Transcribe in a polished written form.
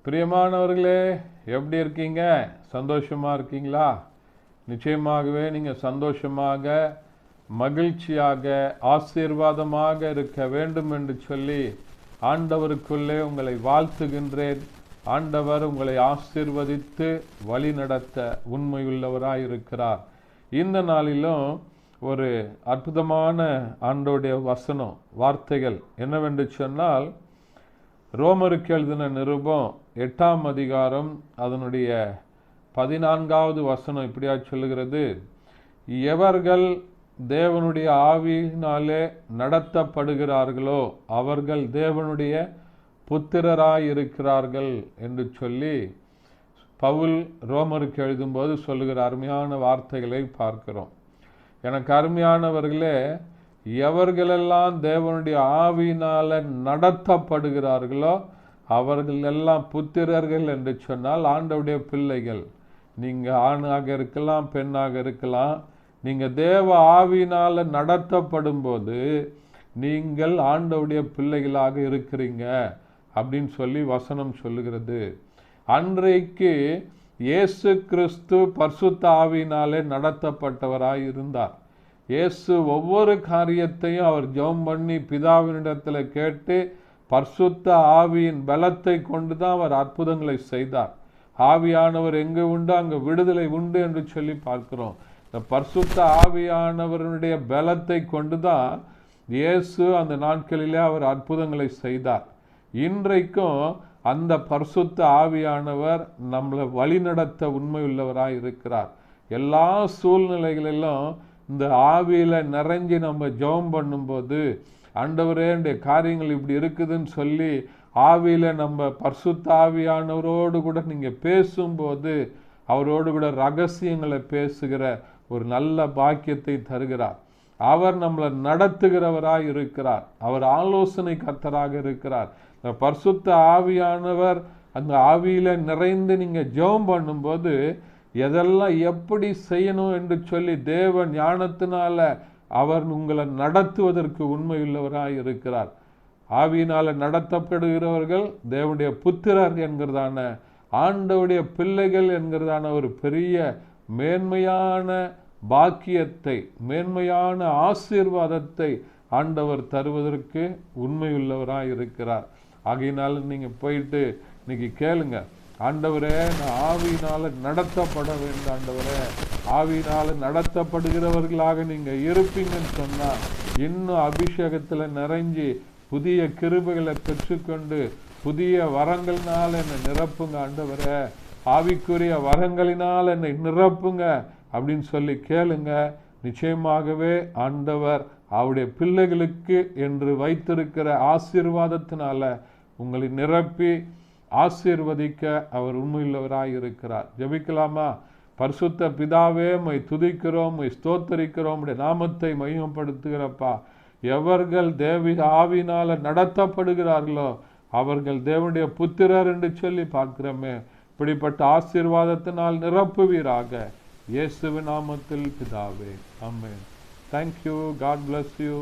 பிரியமானவர்களே, எப்படி இருக்கீங்க? சந்தோஷமாக இருக்கீங்களா? நிச்சயமாகவே நீங்கள் சந்தோஷமாக, மகிழ்ச்சியாக, ஆசீர்வாதமாக இருக்க வேண்டும் என்று சொல்லி ஆண்டவருக்குள்ளே உங்களை வாழ்த்துகின்றேன். ஆண்டவர் உங்களை ஆசீர்வதித்து வழி நடத்த உண்மையுள்ளவராயிருக்கிறார். இந்த நாளிலும் ஒரு அற்புதமான ஆண்டோடைய வசனம் வார்த்தைகள் என்னவென்று சொன்னால், ரோமருக்கு எழுதின நிருபம் 8ஆம் அதிகாரம் அதனுடைய 14வது வசனம் இப்படியா சொல்லுகிறது: எவர்கள் தேவனுடைய ஆவியினாலே நடத்தப்படுகிறார்களோ அவர்கள் தேவனுடைய புத்திரராயிருக்கிறார்கள் என்று சொல்லி பவுல் ரோமருக்கு எழுதும்போது சொல்லுகிற அருமையான வார்த்தைகளை பார்க்கிறோம். எனக்கு அருமையானவர்களே, எவர்களெல்லாம் தேவனுடைய ஆவியினால நடத்தப்படுகிறார்களோ அவர்கள் எல்லாம் புத்திரர்கள் என்று சொன்னால் ஆண்டவருடைய பிள்ளைகள். நீங்கள் ஆணாக இருக்கலாம், பெண்ணாக இருக்கலாம். நீங்கள் தேவ ஆவியினால நடத்தப்படும் போது நீங்கள் ஆண்டவருடைய பிள்ளைகளாக இருக்கிறீங்க அப்படின்னு சொல்லி வசனம் சொல்லுகிறது. அன்றைக்கு இயேசு கிறிஸ்து பரிசுத்த ஆவியினாலே நடத்தப்பட்டவராய் இருந்தார். இயேசு ஒவ்வொரு காரியத்தையும் அவர் ஜெபம் பண்ணி பிதாவினிடத்தில் கேட்டு பரிசுத்த ஆவியின் பலத்தை கொண்டு தான் அவர் அற்புதங்களை செய்தார். ஆவியானவர் எங்கே உண்டு அங்கே விடுதலை உண்டு என்று சொல்லி பார்க்கிறோம். இந்த பரிசுத்த ஆவியானவருடைய பலத்தை கொண்டு தான் இயேசு அந்த நாட்களிலே அவர் அற்புதங்களை செய்தார். இன்றைக்கும் அந்த பரிசுத்த ஆவியானவர் நம்மளை வழிநடத்த உண்மையுள்ளவராக இருக்கிறார். எல்லா சூழ்நிலைகளிலும் இந்த ஆவியில் நிறைஞ்சி நம்ம ஜெபம் பண்ணும்போது, ஆண்டவரே என்னுடைய காரியங்கள் இப்படி இருக்குதுன்னு சொல்லி ஆவியில் நம்ம பரிசுத்த ஆவியானவரோடு கூட நீங்கள் பேசும்போது அவரோடு கூட ரகசியங்களை பேசுகிற ஒரு நல்ல பாக்கியத்தை தருகிறார். அவர் நம்மளை நடத்துகிறவராக இருக்கிறார். அவர் ஆலோசனை கர்த்தராக இருக்கிறார். இந்த பரிசுத்த ஆவியானவர் அந்த ஆவியில் நிறைந்து நீங்கள் ஜெபம் பண்ணும்போது எதெல்லாம் எப்படி செய்யணும் என்று சொல்லி தேவ ஞானத்தினால அவர் உங்களை நடத்துவதற்கு உண்மையுள்ளவராக இருக்கிறார். ஆவியினால நடத்தப்படுகிறவர்கள் தேவனுடைய புத்திரர் என்கிறதான ஆண்டவருடைய பிள்ளைகள் என்கிறதான ஒரு பெரிய மேன்மையான பாக்கியத்தை, மேன்மையான ஆசீர்வாதத்தை ஆண்டவர் தருவதற்கு உண்மையுள்ளவராக இருக்கிறார். ஆகையினால நீங்கள் போயிட்டு இன்னைக்கு கேளுங்க, ஆண்டவரே நான் ஆவியினால நடத்தப்பட வேண்டும், ஆண்டவரே ஆவியினால நடத்தப்படுகிறவர்களாக நீங்கள் இருப்பீங்கன்னு சொன்னால் இன்னும் அபிஷேகத்தில் நிறைஞ்சி புதிய கிருபைகளை பெற்றுக்கொண்டு புதிய வரங்களினால் என்னை நிரப்புங்க ஆண்டவரே, ஆவிக்குரிய வரங்களினால் என்னை நிரப்புங்க அப்படின்னு சொல்லி கேளுங்க. நிச்சயமாகவே ஆண்டவர் அவருடைய பிள்ளைகளுக்கு என்று வைத்திருக்கிற ஆசீர்வாதத்தினால உங்களை நிரப்பி ஆசீர்வதிக்க அவர் உண்மையுள்ளவராக இருக்கிறார். ஜெபிக்கலாமா? பரிசுத்த பிதாவே, மை துதிக்கிறோம், மை ஸ்தோத்தரிக்கிறோம், உடைய நாமத்தை மையப்படுத்துகிறப்பா. எவர்கள் தேவ ஆவியினால நடத்தப்படுகிறார்களோ அவர்கள் தேவனுடைய புத்திரர் என்று சொல்லி பார்க்கிறோமே. இப்படிப்பட்ட ஆசீர்வாதத்தினால் நிரப்புவீராக, இயேசுவின் நாமத்தில் பிதாவே, ஆமென். Thank you. God bless you.